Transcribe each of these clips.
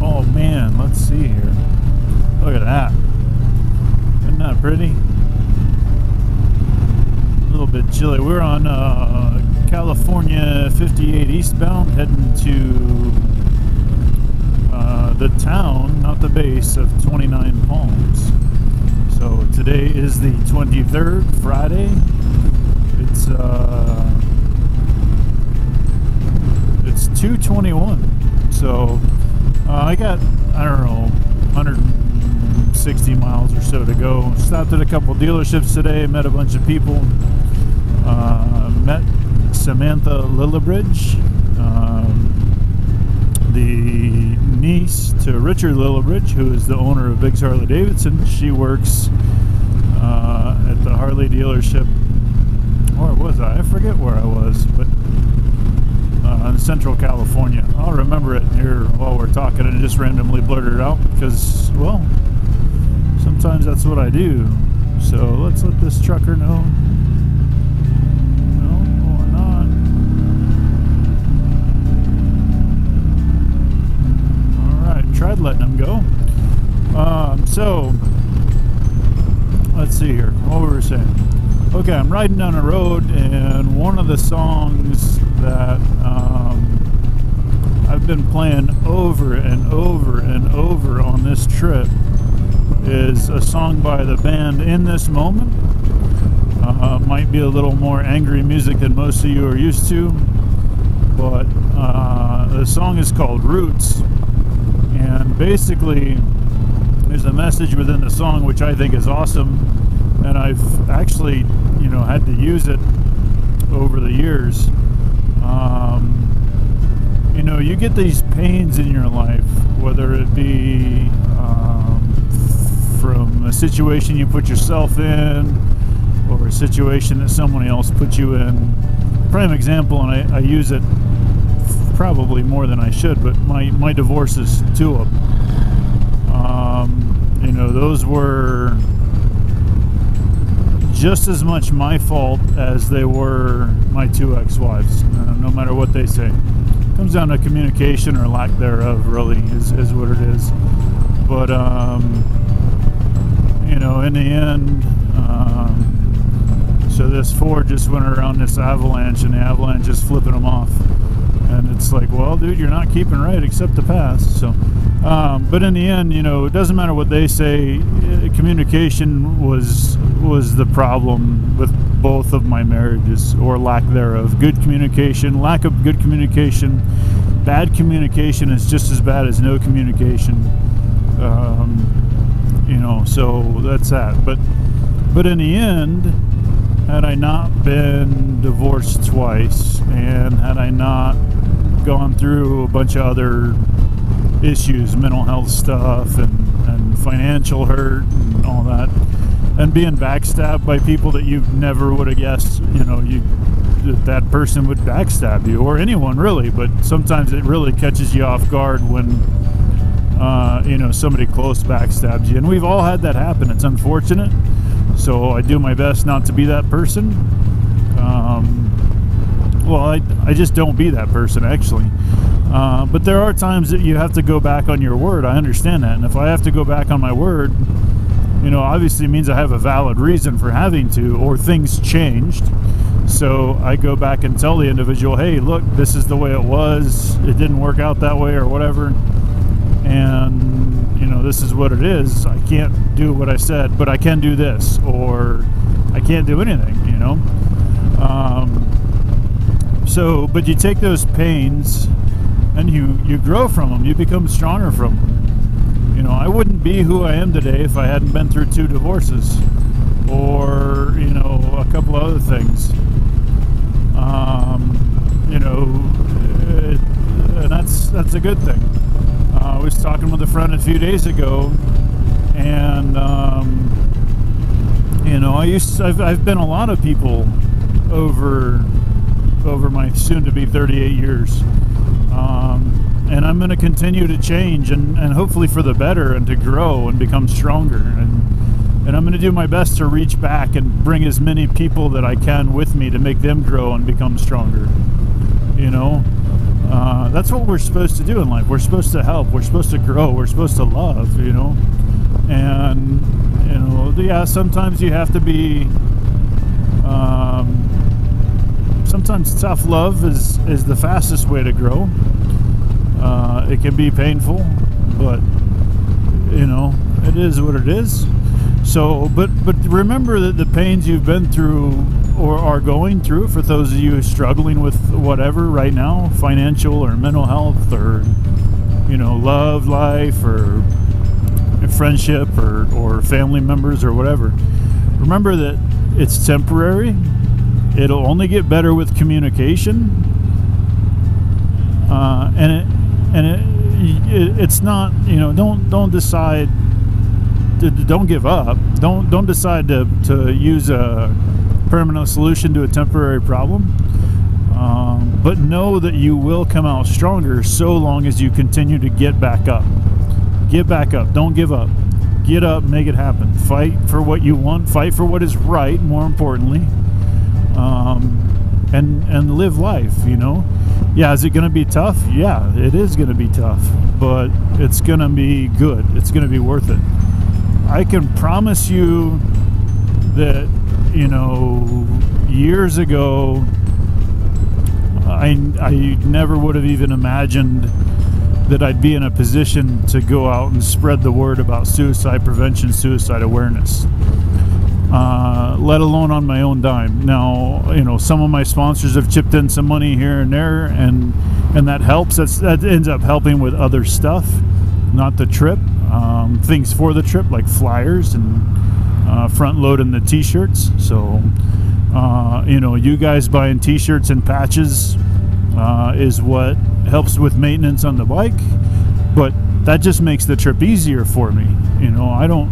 Oh man, let's see here. Look at that. Isn't that pretty? A little bit chilly. We're on California 58 eastbound, heading to the town, not the base, of 29 Palms. So today is the 23rd, Friday. It's 2:21. So I got, I don't know, 160 miles or so to go. Stopped at a couple dealerships today, met a bunch of people. Met Samantha Lillibridge, the niece to Richard Lillibridge, who is the owner of Biggs Harley Davidson. She works at the Harley dealership. Where was I? I forget where I was, but in Central California. I'll remember it here while we're talking and just randomly blurted it out because, well, sometimes that's what I do. So let's let this trucker know. No, or not. Alright, tried letting him go. So, let's see here. What were we saying? Okay, I'm riding down a road, and one of the songs that I've been playing over and over and over on this trip is a song by the band In This Moment. Might be a little more angry music than most of you are used to, but the song is called Roots, and basically there's a message within the song which I think is awesome, and I've actually, had to use it over the years. You get these pains in your life, whether it be from a situation you put yourself in, or a situation that someone else put you in. Prime example, and I use it probably more than I should, but my divorces, two of them. Those were just as much my fault as they were my two ex-wives, no matter what they say. Comes down to communication or lack thereof, really, is what it is. But in the end, so this Ford just went around this avalanche, and the avalanche is flipping them off, and it's like, well, dude, you're not keeping right except the past. So but in the end, it doesn't matter what they say. Communication was the problem with both of my marriages, or lack thereof. Good communication, lack of good communication, bad communication is just as bad as no communication. So that's that. But in the end, had I not been divorced twice, and had I not gone through a bunch of other issues, mental health stuff, and financial hurt and all that, and being backstabbed by people that you never would have guessed, that person would backstab you, or anyone really, but sometimes it really catches you off guard when somebody close backstabs you, and we've all had that happen. It's unfortunate, so I do my best not to be that person. I just don't be that person, actually. But there are times that you have to go back on your word. I understand that, and if I have to go back on my word, obviously it means I have a valid reason for having to, or things changed. So I go back and tell the individual, hey, look, this is the way it was. It didn't work out that way, or whatever. And, this is what it is. I can't do what I said, but I can do this, or I can't do anything, but you take those pains and you grow from them. You become stronger from them. I wouldn't be who I am today if I hadn't been through 2 divorces, or a couple of other things. And that's a good thing. I was talking with a friend a few days ago, and I've been a lot of people over my soon-to-be 38 years. And I'm going to continue to change, and hopefully for the better, and to grow and become stronger. And I'm going to do my best to reach back and bring as many people that I can with me to make them grow and become stronger. you know. That's what we're supposed to do in life. We're supposed to help. We're supposed to grow. We're supposed to love, you know. And, you know, yeah, sometimes you have to be, sometimes tough love is the fastest way to grow. It can be painful, but, you know, it is what it is. So, but remember that the pains you've been through or are going through, for those of you struggling with whatever right now, financial or mental health or, you know, love life or friendship or family members or whatever, remember that it's temporary. It'll only get better with communication, it's not, you know, don't decide, don't give up, don't decide to use a permanent solution to a temporary problem, but know that you will come out stronger so long as you continue to get back up. Get back up. Don't give up. Get up, make it happen. Fight for what you want. Fight for what is right, more importantly. And live life, you know. Yeah, is it going to be tough? Yeah, it is going to be tough, but it's going to be good. It's going to be worth it. I can promise you that, you know, years ago, I never would have even imagined that I'd be in a position to go out and spread the word about suicide prevention, suicide awareness, let alone on my own dime. Now, you know, some of my sponsors have chipped in some money here and there, and that helps. That ends up helping with other stuff, not the trip, things for the trip like flyers and front loading the t-shirts. So, you know, you guys buying t-shirts and patches is what helps with maintenance on the bike, but that just makes the trip easier for me. You know,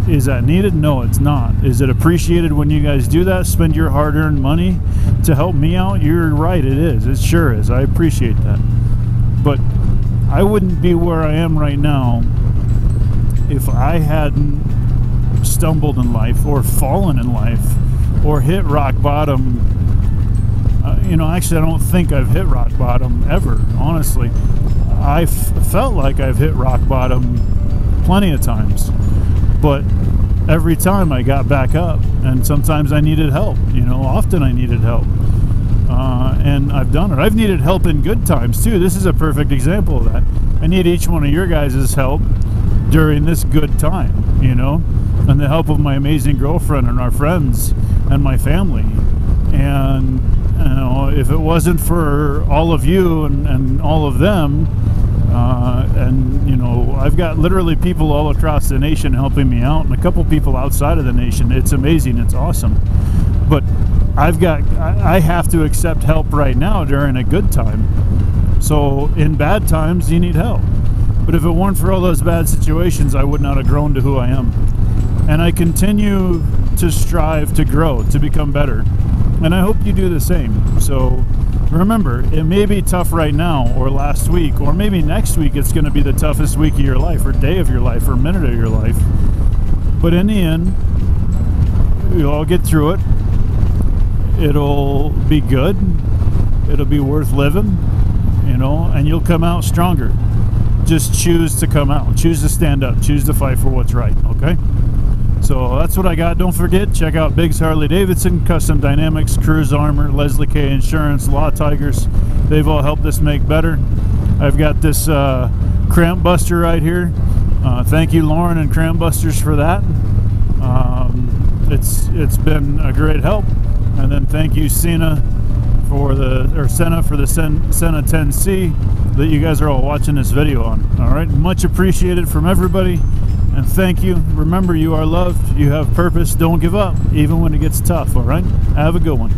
is that needed? No, it's not. Is it appreciated when you guys do that? Spend your hard-earned money to help me out? You're right, it is. It sure is. I appreciate that. But I wouldn't be where I am right now if I hadn't stumbled in life or fallen in life or hit rock bottom. You know, actually, I don't think I've hit rock bottom ever, honestly. I felt like I've hit rock bottom plenty of times, but every time I got back up, and sometimes I needed help, you know, often I needed help, and I've done it. I've needed help in good times, too. This is a perfect example of that. I need each one of your guys' help during this good time, you know, and the help of my amazing girlfriend and our friends and my family. And you know, if it wasn't for all of you and all of them, and you know, I've got literally people all across the nation helping me out, and a couple people outside of the nation. It's amazing. It's awesome. But I have to accept help right now during a good time. So in bad times, you need help. But if it weren't for all those bad situations, I would not have grown to who I am. And I continue to strive to grow, to become better. And I hope you do the same. So remember, it may be tough right now, or last week, or maybe next week it's going to be the toughest week of your life, or day of your life, or minute of your life. But in the end, you'll all get through it. It'll be good. It'll be worth living, you know, and you'll come out stronger. Just choose to come out. Choose to stand up. Choose to fight for what's right, okay? So that's what I got. Don't forget, check out Biggs Harley Davidson, Custom Dynamics, Cruise Armor, Leslie K Insurance, Law Tigers. They've all helped this make better. I've got this cramp buster right here. Thank you, Lauren and Cramp Busters, for that. It's been a great help. And then thank you, Senna for the Senna 10C that you guys are all watching this video on. All right, much appreciated from everybody. And thank you. Remember, you are loved. You have purpose. Don't give up, even when it gets tough, all right? Have a good one.